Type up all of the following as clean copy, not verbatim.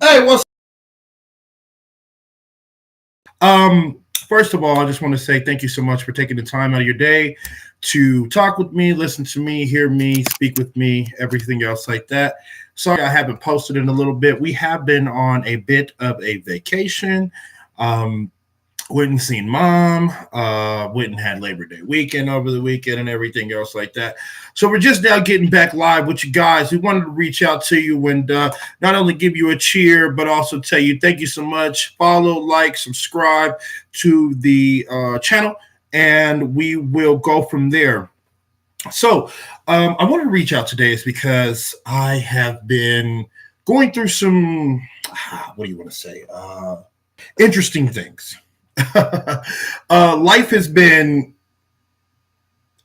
Hey, what's First of all, I just want to say thank you so much for taking the time out of your day to talk with me, listen to me, hear me, speak with me, everything else like that. Sorry I haven't posted in a little bit. We have been on a bit of a vacation. Um, Went and seen mom, went and had Labor Day weekend over the weekend and everything else like that. So we're just now getting back live with you guys. We wanted to reach out to you and not only give you a cheer, but also tell you thank you so much. Follow, like, subscribe to the channel, and we will go from there. So I wanted to reach out today is because I have been going through some, what do you want to say, interesting things. Life has been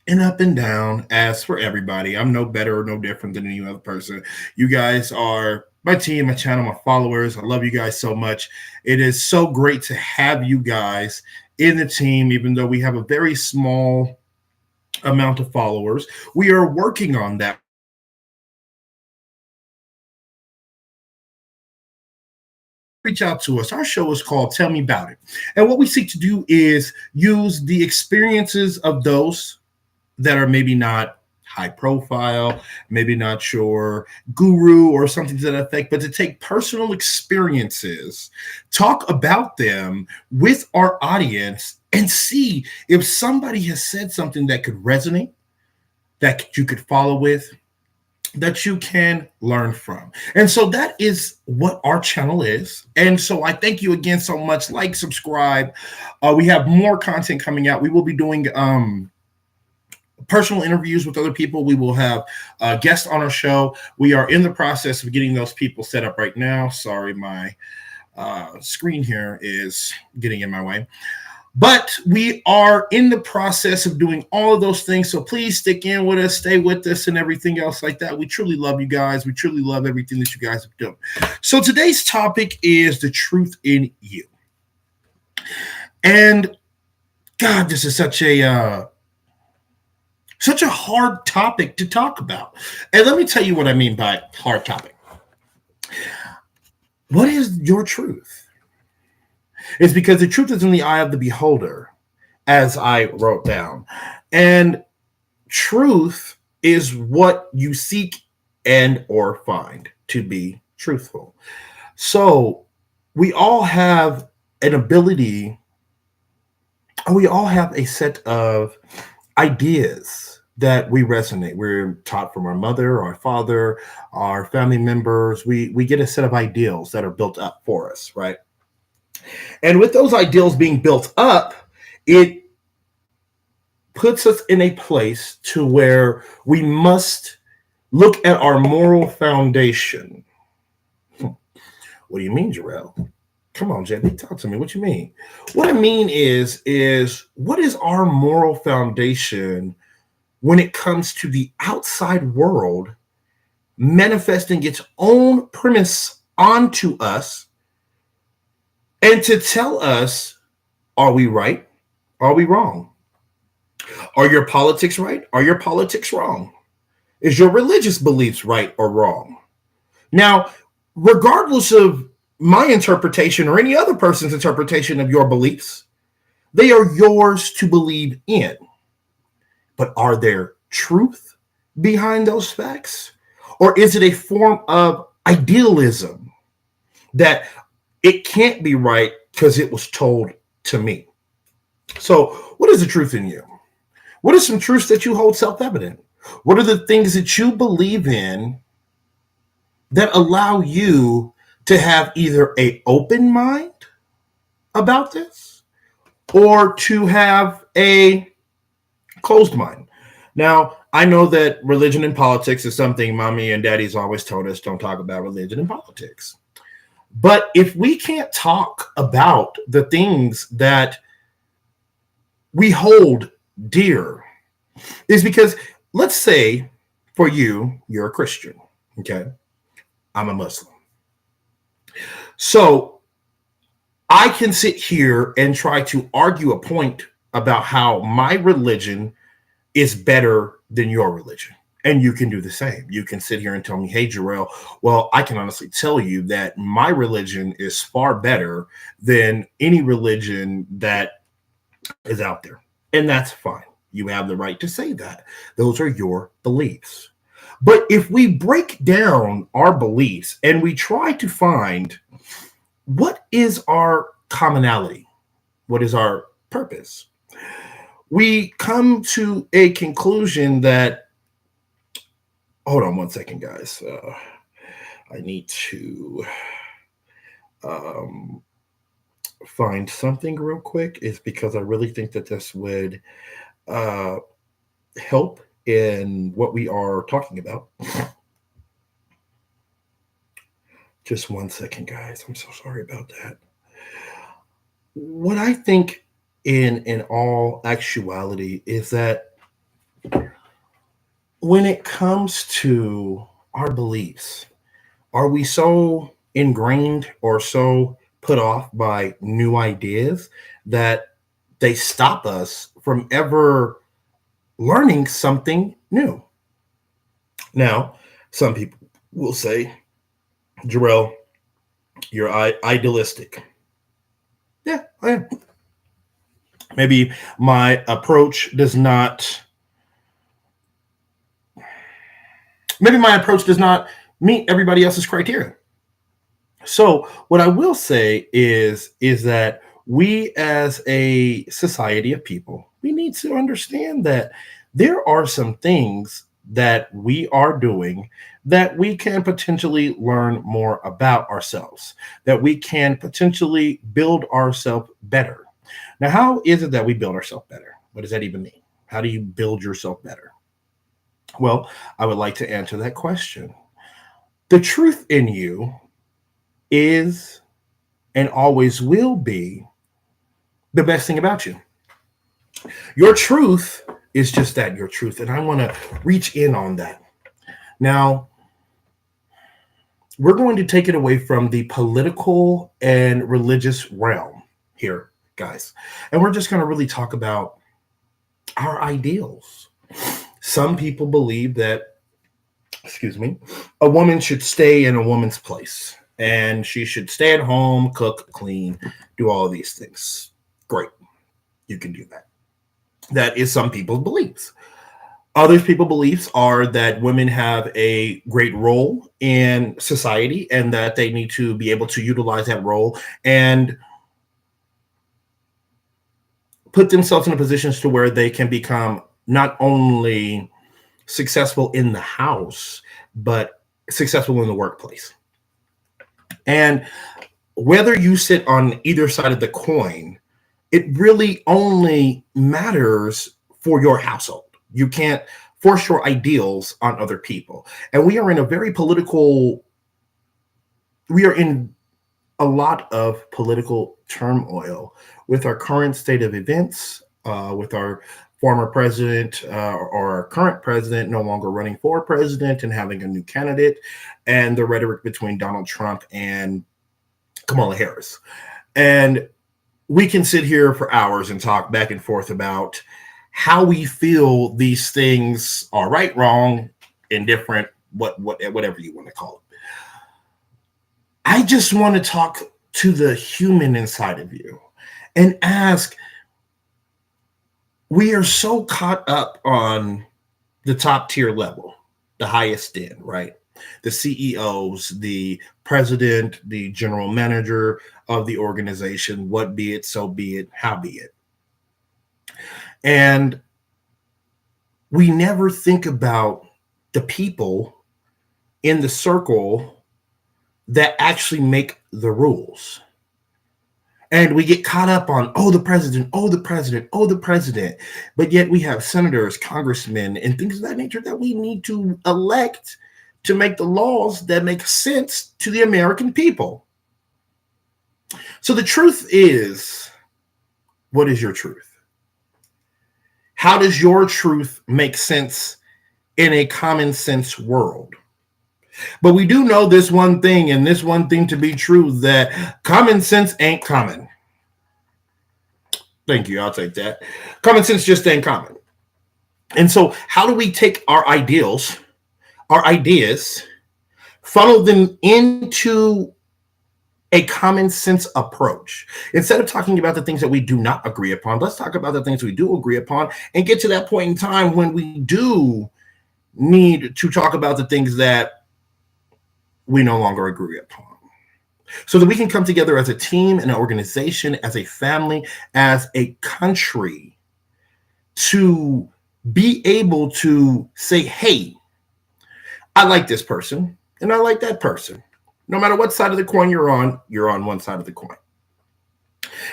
an up and down, as for everybody. I'm no better or no different than any other person. You guys are my team, my channel, my followers. I love you guys so much. It is so great to have you guys in the team, even though we have a very small amount of followers. We are working on that. Reach out to us. Our show is called Tell Me About It. And what we seek to do is use the experiences of those that are maybe not high profile, maybe not sure guru or something to that effect, but to take personal experiences, talk about them with our audience, and see if somebody has said something that could resonate, that you could follow with, that you can learn from. And so that is what our channel is. And so I thank you again so much. Like, subscribe. We have more content coming out. We will be doing personal interviews with other people. We will have guests on our show. We are in the process of getting those people set up right now. Sorry, my screen here is getting in my way. But we are in the process of doing all of those things. So please stick in with us, stay with us, and everything else like that. We truly love you guys. We truly love everything that you guys have done. So today's topic is the truth in you. And God, this is such a hard topic to talk about. And let me tell you what I mean by hard topic. What is your truth? It's because the truth is in the eye of the beholder, as I wrote down. And truth is what you seek and or find to be truthful. So we all have an ability, we all have a set of ideas that we resonate. We're taught from our mother, our father, our family members. We get a set of ideals that are built up for us, right? And with those ideals being built up, it puts us in a place to where we must look at our moral foundation. What do you mean, Jarrell? Come on, JB, talk to me. What you mean? What I mean is what is our moral foundation when it comes to the outside world manifesting its own premise onto us, and to tell us, are we right? Are we wrong? Are your politics right? Are your politics wrong? Is your religious beliefs right or wrong? Now, regardless of my interpretation or any other person's interpretation of your beliefs, they are yours to believe in. But are there truth behind those facts? Or is it a form of idealism that it can't be right because it was told to me? So what is the truth in you? What are some truths that you hold self-evident? What are the things that you believe in that allow you to have either an open mind about this or to have a closed mind? Now, I know that religion and politics is something mommy and daddy's always told us, don't talk about religion and politics. But if we can't talk about the things that we hold dear, is because, let's say for you, you're a Christian, okay? I'm a Muslim. So I can sit here and try to argue a point about how my religion is better than your religion. And you can do the same. You can sit here and tell me, hey, Jarrell, well, I can honestly tell you that my religion is far better than any religion that is out there. And that's fine. You have the right to say that. Those are your beliefs. But if we break down our beliefs and we try to find what is our commonality, what is our purpose, we come to a conclusion that, hold on one second, guys. I need to find something real quick. Is because I really think that this would help in what we are talking about. Just one second, guys. I'm so sorry about that. What I think in all actuality is that when it comes to our beliefs, are we so ingrained or so put off by new ideas that they stop us from ever learning something new? Now, some people will say, Jarrell, you're idealistic. Yeah, I am. Maybe my approach does not meet everybody else's criteria. So what I will say is that we as a society of people, we need to understand that there are some things that we are doing that we can potentially learn more about ourselves, that we can potentially build ourselves better. Now, how is it that we build ourselves better? What does that even mean? How do you build yourself better? Well, I would like to answer that question. The truth in you is and always will be the best thing about you. Your truth is just that, your truth. And I want to reach in on that. Now, we're going to take it away from the political and religious realm here, guys. And we're just going to really talk about our ideals. Some people believe that, a woman should stay in a woman's place and she should stay at home, cook, clean, do all of these things. Great. You can do that. That is some people's beliefs. Other people's beliefs are that women have a great role in society and that they need to be able to utilize that role and put themselves in a positions to where they can become not only successful in the house, but successful in the workplace. And whether you sit on either side of the coin, it really only matters for your household. You can't force your ideals on other people. And we are in a lot of political turmoil with our current state of events, with our former president or our current president no longer running for president and having a new candidate, and the rhetoric between Donald Trump and Kamala Harris. And we can sit here for hours and talk back and forth about how we feel these things are right, wrong, indifferent, whatever you want to call it. I just want to talk to the human inside of you and ask, we are so caught up on the top tier level, the highest end, right? The CEOs, the president, the general manager of the organization, what be it, so be it, how be it. And we never think about the people in the circle that actually make the rules. And we get caught up on, oh, the president, oh, the president, oh, the president. But yet we have senators, congressmen, and things of that nature that we need to elect to make the laws that make sense to the American people. So the truth is, what is your truth? How does your truth make sense in a common sense world? But we do know this one thing, and this one thing to be true, that common sense ain't common. Thank you. I'll take that. Common sense just ain't common. And so, how do we take our ideals, our ideas, funnel them into a common sense approach? Instead of talking about the things that we do not agree upon, let's talk about the things we do agree upon and get to that point in time when we do need to talk about the things that we no longer agree upon, so that we can come together as a team, an organization, as a family, as a country, to be able to say, hey, I like this person and I like that person. No matter what side of the coin you're on one side of the coin.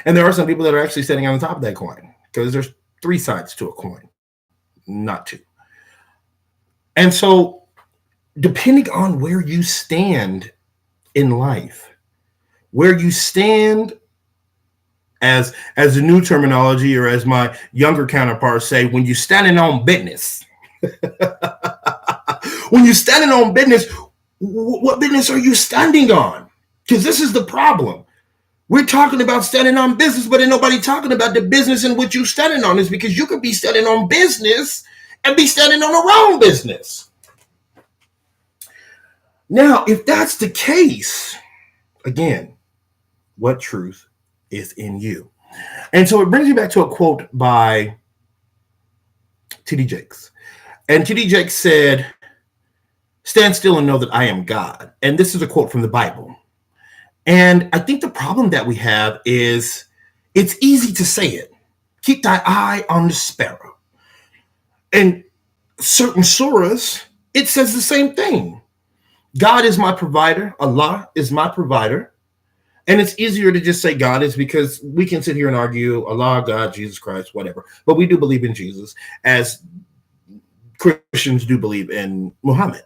And there are some people that are actually sitting on the top of that coin, because there's three sides to a coin, not two. And so, depending on where you stand in life, where you stand as a new terminology, or as my younger counterparts say, when you're standing on business. When you're standing on business, what business are you standing on? Because this is the problem. We're talking about standing on business, but ain't nobody talking about the business in which you're standing on. Is because you could be standing on business and be standing on the wrong business. Now, if that's the case, again, what truth is in you? And so it brings me back to a quote by T.D. Jakes. And T.D. Jakes said, "Stand still and know that I am God." And this is a quote from the Bible. And I think the problem that we have is it's easy to say it. Keep thy eye on the sparrow. And certain surahs, it says the same thing. God is my provider. Allah is my provider. And it's easier to just say God is, because we can sit here and argue Allah, God, Jesus Christ, whatever. But we do believe in Jesus, as Christians do believe in Muhammad.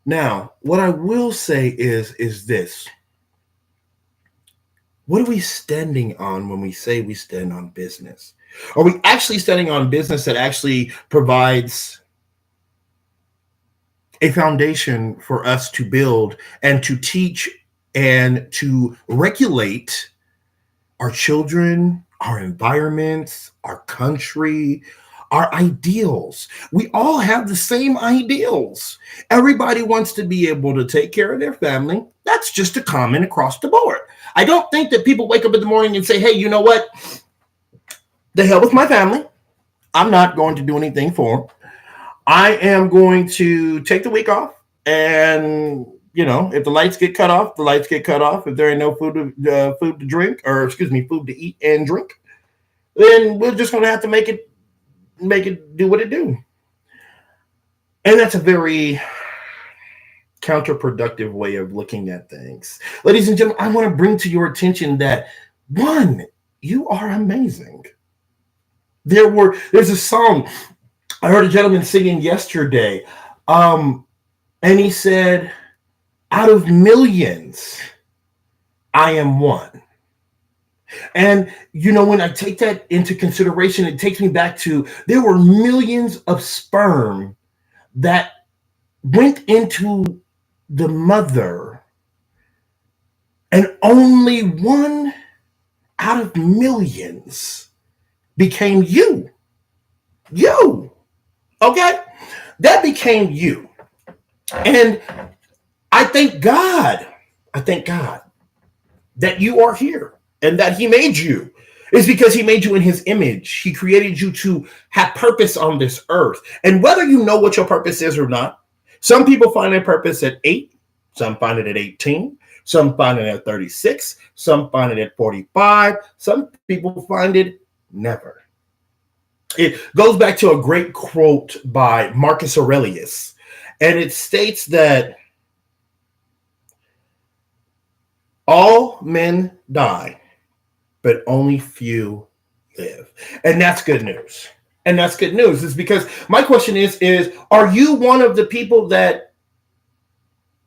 Now, what I will say is this. What are we standing on when we say we stand on business? Are we actually standing on business that actually provides a foundation for us to build and to teach and to regulate our children, our environments, our country, our ideals? We all have the same ideals. Everybody wants to be able to take care of their family. That's just a common across the board. I don't think that people wake up in the morning and say, hey, you know what? The hell with my family. I'm not going to do anything for them. I am going to take the week off, and if the lights get cut off, the lights get cut off. If there ain't no food to drink, or excuse me, food to eat and drink, then we're just going to have to make it do what it do. And that's a very counterproductive way of looking at things. Ladies and gentlemen, I want to bring to your attention that, one, you are amazing. There's a song I heard a gentleman singing yesterday, and he said, out of millions, I am one. And, when I take that into consideration, it takes me back to, there were millions of sperm that went into the mother, and only one out of millions became you. You. Okay? That became you. And I thank God that you are here and that he made you. It's because he made you in his image. He created you to have purpose on this earth. And whether you know what your purpose is or not, some people find their purpose at 8, some find it at 18, some find it at 36, some find it at 45, some people find it never. It goes back to a great quote by Marcus Aurelius, and it states that all men die, but only few live. And that's good news. And that's good news. It's because my question is are you one of the people that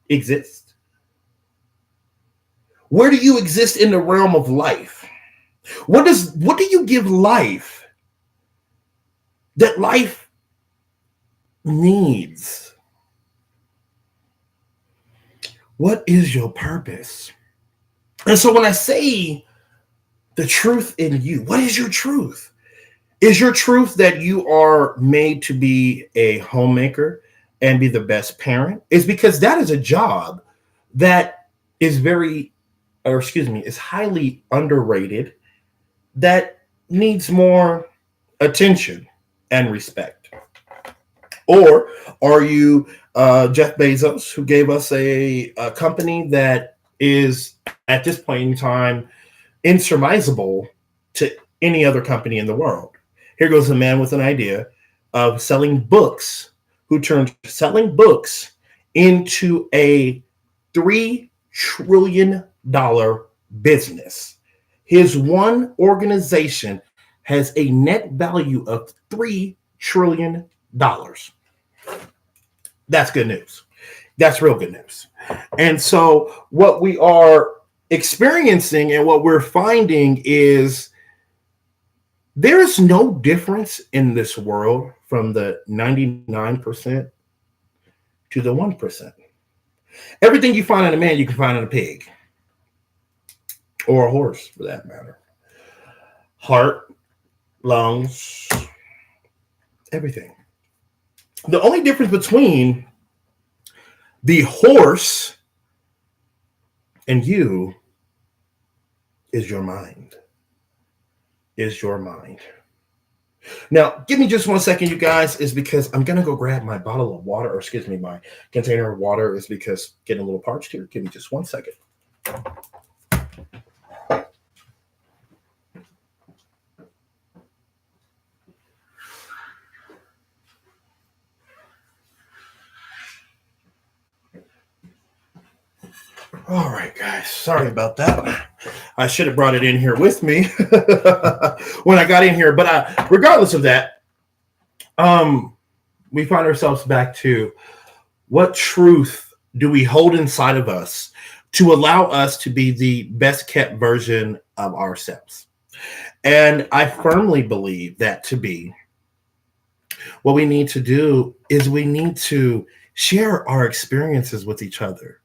exist? Where do you exist in the realm of life? What do you give life that life needs? What is your purpose? And so when I say the truth in you, what is your truth? Is your truth that you are made to be a homemaker and be the best parent? Is because that is a job that is is highly underrated, that needs more attention and respect? Or are you Jeff Bezos, who gave us a company that is at this point in time insurmountable to any other company in the world? Here goes a man with an idea of selling books, who turned selling books into a $3 trillion business. His one organization has a net value of $3 trillion. That's good news. That's real good news. And so, what we are experiencing and what we're finding is there is no difference in this world from the 99% to the 1%. Everything you find in a man, you can find in a pig or a horse, for that matter. Heart, lungs, everything. The only difference between the horse and you is your mind. Is your mind. Now, give me just 1 second, you guys, is because I'm going to go grab my bottle of water, or excuse me, my container of water, is because getting a little parched here. Give me just 1 second. All right, guys. Sorry about that. I should have brought it in here with me when I got in here. But regardless of that, we find ourselves back to what truth do we hold inside of us to allow us to be the best kept version of ourselves. And I firmly believe that to be what we need to do is we need to share our experiences with each other.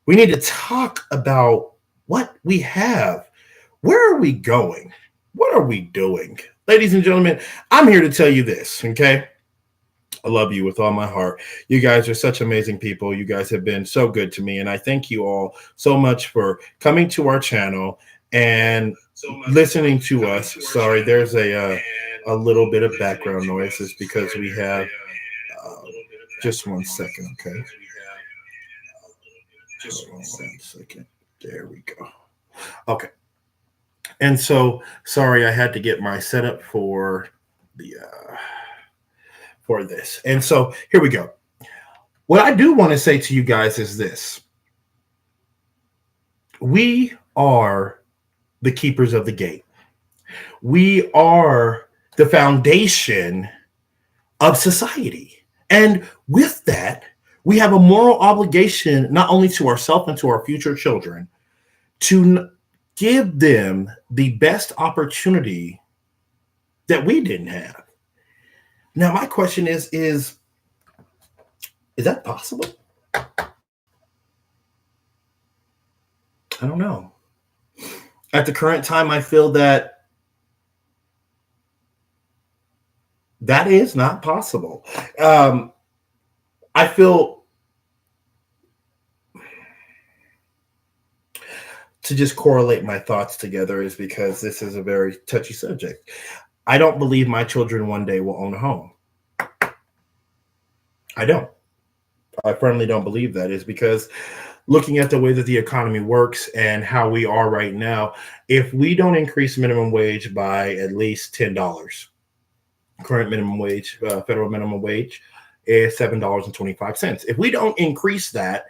We need to talk about what we have. Where are we going? What are we doing? Ladies and gentlemen, I'm here to tell you this, okay? I love you with all my heart. You guys are such amazing people. You guys have been so good to me. And I thank you all so much for coming to our channel and listening to us. Sorry, there's a little bit of background noises because we have just 1 second, okay? Just 1 second. There we go. Okay. And so, sorry, I had to get my setup for the for this. And so, here we go. What I do want to say to you guys is this. We are the keepers of the gate. We are the foundation of society. And with that, we have a moral obligation, not only to ourselves and to our future children, to give them the best opportunity that we didn't have. Now, my question is that possible? I don't know. At the current time, I feel that is not possible. I feel, to just correlate my thoughts together, is because this is a very touchy subject. I don't believe my children one day will own a home. I don't. I firmly don't believe that. Is because looking at the way that the economy works and how we are right now, if we don't increase minimum wage by at least $10, current minimum wage, federal minimum wage is $7.25. If we don't increase that,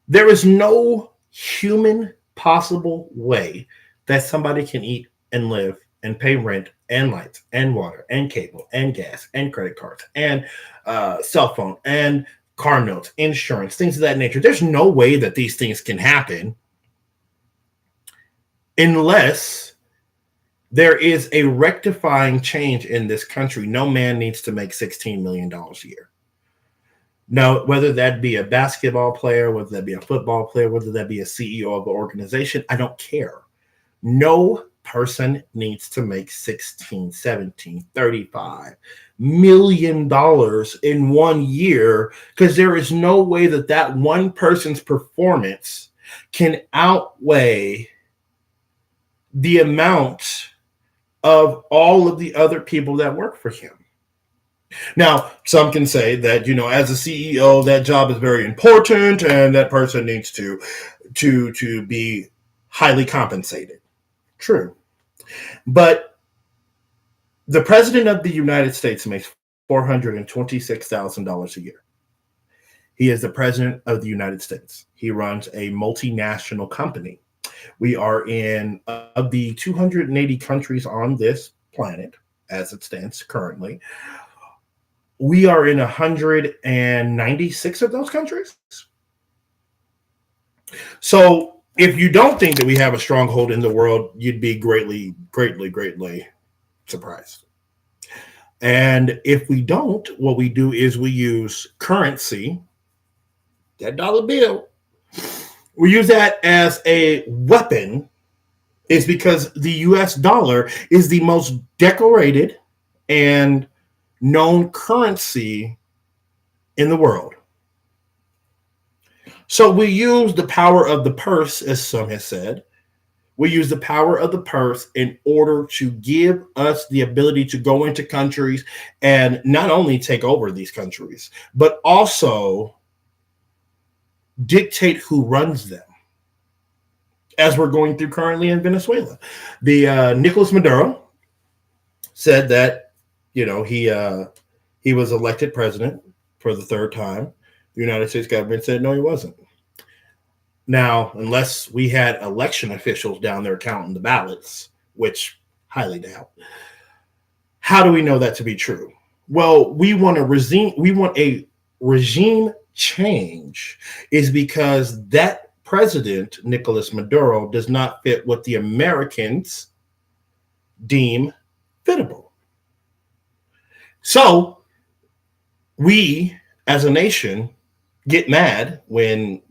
there is no human possible way that somebody can eat and live and pay rent and lights and water and cable and gas and credit cards and cell phone and car notes, insurance, things of that nature. There's no way that these things can happen unless there is a rectifying change in this country. No man needs to make $16 million a year. Now, whether that be a basketball player, whether that be a football player, whether that be a CEO of an organization, I don't care. No person needs to make 16, 17, $35 million in 1 year, because there is no way that that one person's performance can outweigh the amount of all of the other people that work for him. Now, some can say that, as a CEO, that job is very important and that person needs to be highly compensated. True. But the president of the United States makes $426,000 a year. He is the president of the United States. He runs a multinational company. We are in of the 280 countries on this planet, as it stands currently. We are in 196 of those countries. So if you don't think that we have a stronghold in the world, you'd be greatly, greatly, greatly surprised. And if we don't, what we do is we use currency, that dollar bill. We use that as a weapon, is because the US dollar is the most decorated and known currency in the world. So we use the power of the purse, as some have said. We use the power of the purse in order to give us the ability to go into countries and not only take over these countries, but also dictate who runs them, as we're going through currently in Venezuela. The Nicolas Maduro said that, he was elected president for the third time. The United States government said no, he wasn't. Now, unless we had election officials down there counting the ballots, which highly doubt, how do we know that to be true? Well, we want a regime change, is because that president, Nicolas Maduro, does not fit what the Americans deem fittable. So we, as a nation, get mad when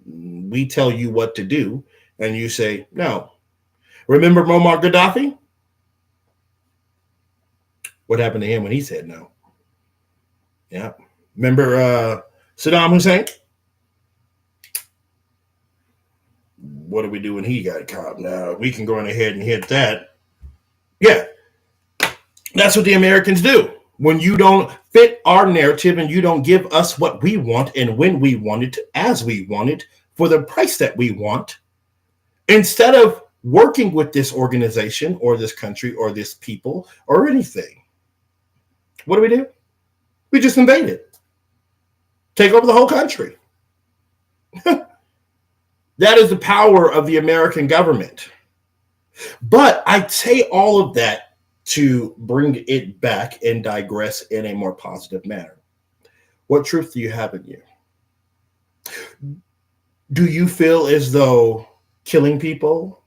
we tell you what to do and you say no. Remember Muammar Gaddafi? What happened to him when he said no? Yeah. Remember Saddam Hussein? What do we do when he got caught? Now we can go on ahead and hit that. Yeah. That's what the Americans do. When you don't fit our narrative and you don't give us what we want and when we want it, as we want it, for the price that we want, instead of working with this organization or this country or this people or anything, what do? We just invade it. Take over the whole country. That is the power of the American government. But I say all of that to bring it back and digress in a more positive manner. What truth do you have in you? Do you feel as though killing people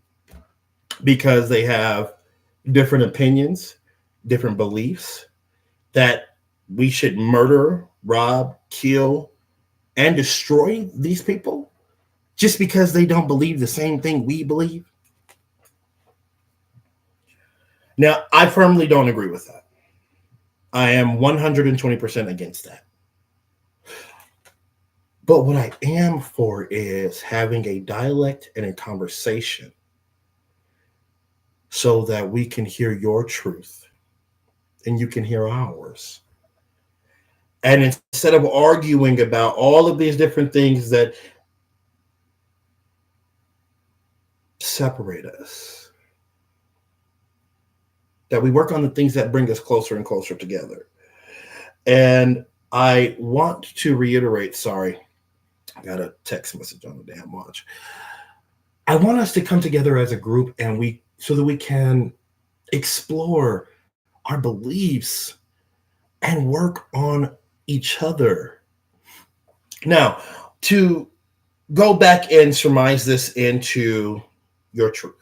because they have different opinions, different beliefs, that we should murder, rob, kill, and destroy these people just because they don't believe the same thing we believe? Now, I firmly don't agree with that. I am 120% against that. But what I am for is having a dialect and a conversation so that we can hear your truth and you can hear ours. And instead of arguing about all of these different things that separate us, that we work on the things that bring us closer and closer together. And I want to reiterate, sorry, I got a text message on the damn watch. I want us to come together as a group so that we can explore our beliefs and work on each other. Now, to go back and surmise this into your truth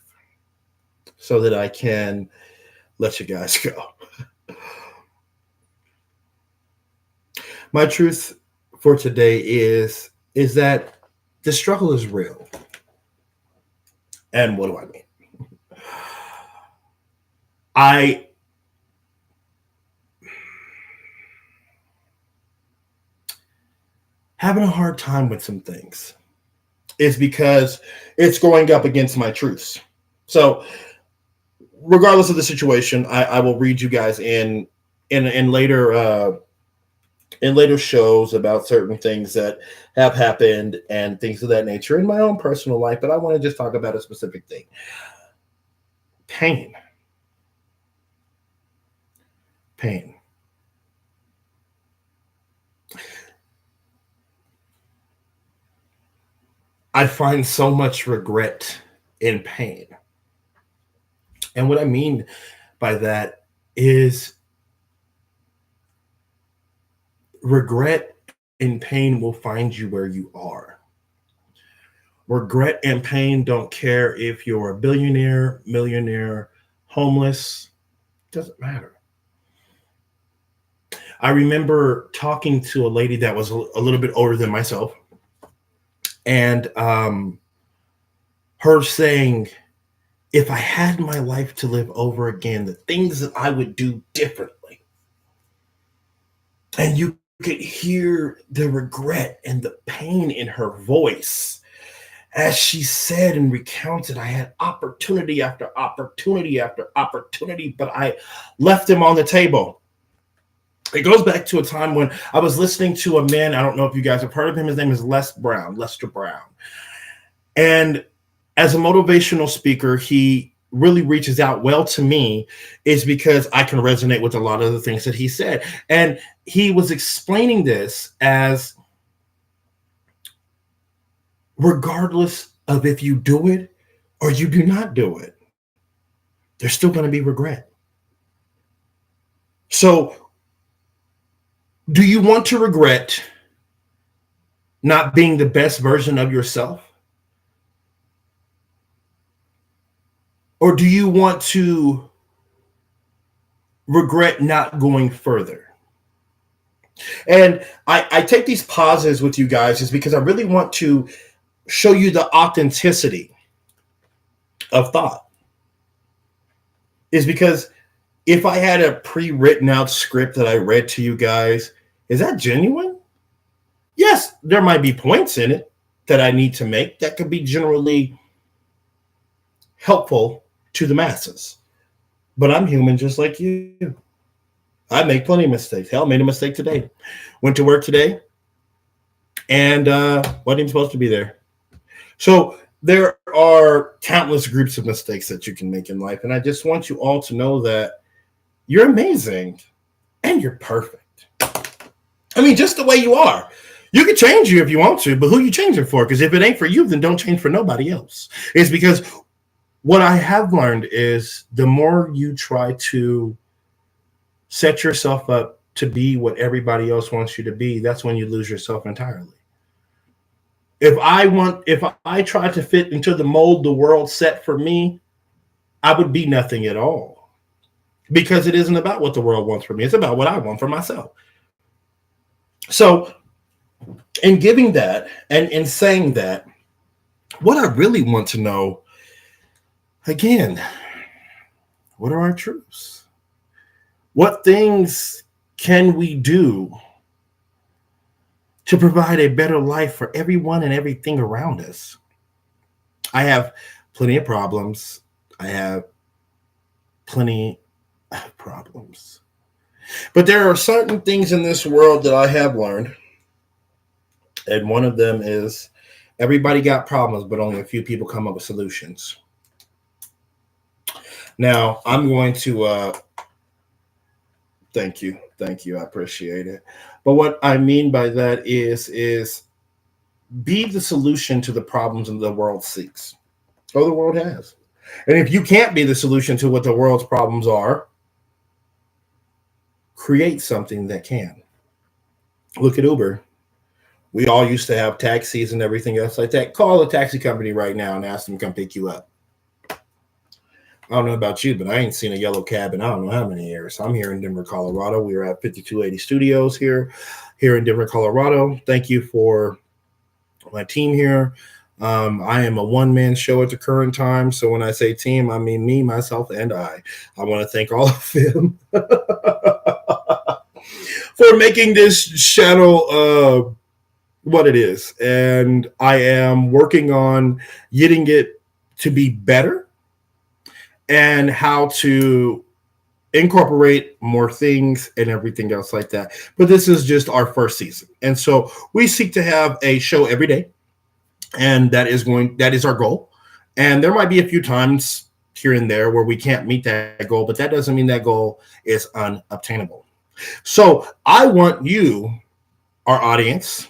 so that I can let you guys go. My truth for today is that the struggle is real. And what do I mean? I having a hard time with some things is because it's going up against my truths. So regardless of the situation, I will read you guys in later shows about certain things that have happened and things of that nature in my own personal life. But I want to just talk about a specific thing: pain. Pain. I find so much regret in pain. And what I mean by that is regret and pain will find you where you are. Regret and pain don't care if you're a billionaire, millionaire, homeless, doesn't matter. I remember talking to a lady that was a little bit older than myself, and her saying, if I had my life to live over again, the things that I would do differently. And you could hear the regret and the pain in her voice as she said and recounted, I had opportunity after opportunity after opportunity, but I left them on the table. It goes back to a time when I was listening to a man. I don't know if you guys have heard of him. His name is Lester Brown. And as a motivational speaker, he really reaches out well to me is because I can resonate with a lot of the things that he said. And he was explaining this as regardless of if you do it or you do not do it, there's still going to be regret. So do you want to regret not being the best version of yourself? Or do you want to regret not going further? And I take these pauses with you guys is because I really want to show you the authenticity of thought. Is because if I had a pre-written out script that I read to you guys, is that genuine? Yes, there might be points in it that I need to make that could be generally helpful to the masses. But I'm human just like you. I make plenty of mistakes. Hell, I made a mistake today. Went to work today and wasn't even supposed to be there. So there are countless groups of mistakes that you can make in life. And I just want you all to know that you're amazing and you're perfect. I mean, just the way you are. You can change you if you want to, but who you changing for? Because if it ain't for you, then don't change for nobody else. It's because what I have learned is the more you try to set yourself up to be what everybody else wants you to be, that's when you lose yourself entirely. If I try to fit into the mold the world set for me, I would be nothing at all. Because it isn't about what the world wants for me. It's about what I want for myself. So in giving that and in saying that, what I really want to know, again, what are our truths? What things can we do to provide a better life for everyone and everything around us? I have plenty of problems. I have plenty of problems. But there are certain things in this world that I have learned. And one of them is everybody got problems, but only a few people come up with solutions. Now, I'm going to thank you. I appreciate it. But what I mean by that is be the solution to the problems that the world seeks or the world has. And if you can't be the solution to what the world's problems are, create something that can. Look at Uber. We all used to have taxis and everything else like that. Call a taxi company right now and ask them to come pick you up. I don't know about you, but I ain't seen a yellow cab in I don't know how many years. I'm here in Denver, Colorado. We are at 5280 Studios here in Denver, Colorado. Thank you for my team here. I am a one-man show at the current time. So when I say team, I mean me, myself, and I. I want to thank all of them for making this channel what it is. And I am working on getting it to be better and how to incorporate more things and everything else like that. But this is just our first season. And so we seek to have a show every day. And that is our goal. And there might be a few times here and there where we can't meet that goal, but that doesn't mean that goal is unobtainable. So I want you, our audience,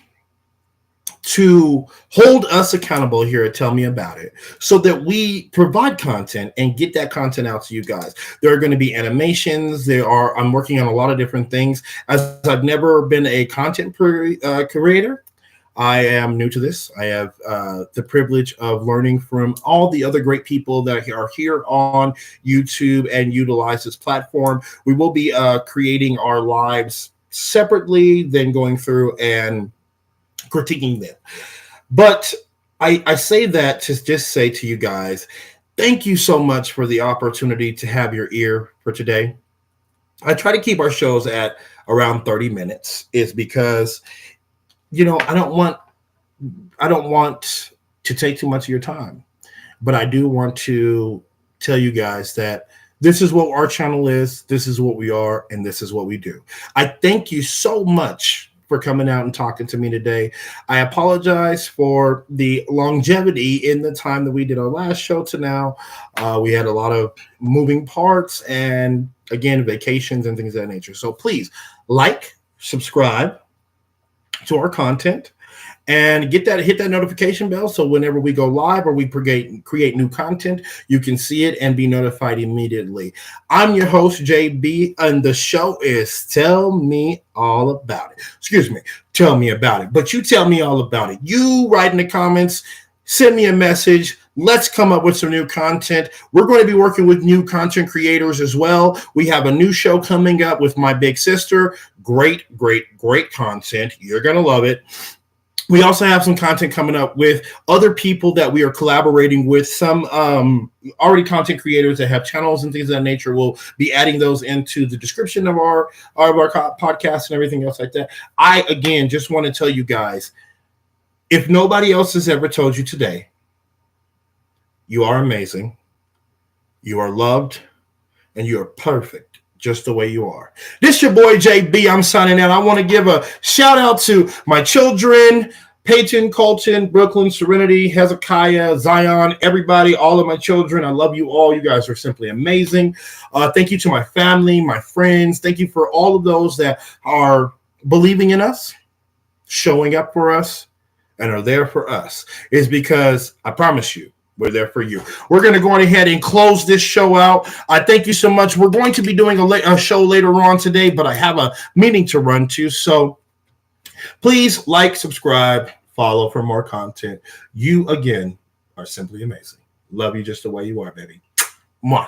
to hold us accountable here at Tell Me About It so that we provide content and get that content out to you guys. There are going to be animations. I'm working on a lot of different things. As I've never been a content creator, I am new to this. I have the privilege of learning from all the other great people that are here on YouTube and utilize this platform. We will be creating our lives separately, then going through and critiquing them. But I say that to just say to you guys, thank you so much for the opportunity to have your ear for today. I try to keep our shows at around 30 minutes is because, I don't want to take too much of your time, but I do want to tell you guys that this is what our channel is, this is what we are, and this is what we do. I thank you so much for coming out and talking to me today. I apologize for the longevity in the time that we did our last show to now. We had a lot of moving parts and, again, vacations and things of that nature. So please subscribe to our content and hit that notification bell so whenever we go live or we create new content, you can see it and be notified immediately. I'm your host, JB, and the show is Tell Me All About It. Excuse me, Tell Me About It. But you tell me all about it. You write in the comments, send me a message. Let's come up with some new content. We're going to be working with new content creators as well. We have a new show coming up with my big sister. Great content. You're going to love it. We also have some content coming up with other people that we are collaborating with. Some already content creators that have channels and things of that nature. We'll be adding those into the description of our podcast and everything else like that. I, again, just want to tell you guys, if nobody else has ever told you today, you are amazing, you are loved, and you are perfect just the way you are. This is your boy JB. I'm signing out. I want to give a shout out to my children, Peyton, Colton, Brooklyn, Serenity, Hezekiah, Zion, everybody, all of my children. I love you all. You guys are simply amazing. Thank you to my family, my friends. Thank you for all of those that are believing in us, showing up for us, and are there for us. It's because I promise you, we're there for you. We're going to go ahead and close this show out. I thank you so much. We're going to be doing a show later on today, but I have a meeting to run to. So please subscribe, follow for more content. You, again, are simply amazing. Love you just the way you are, baby. Mwah.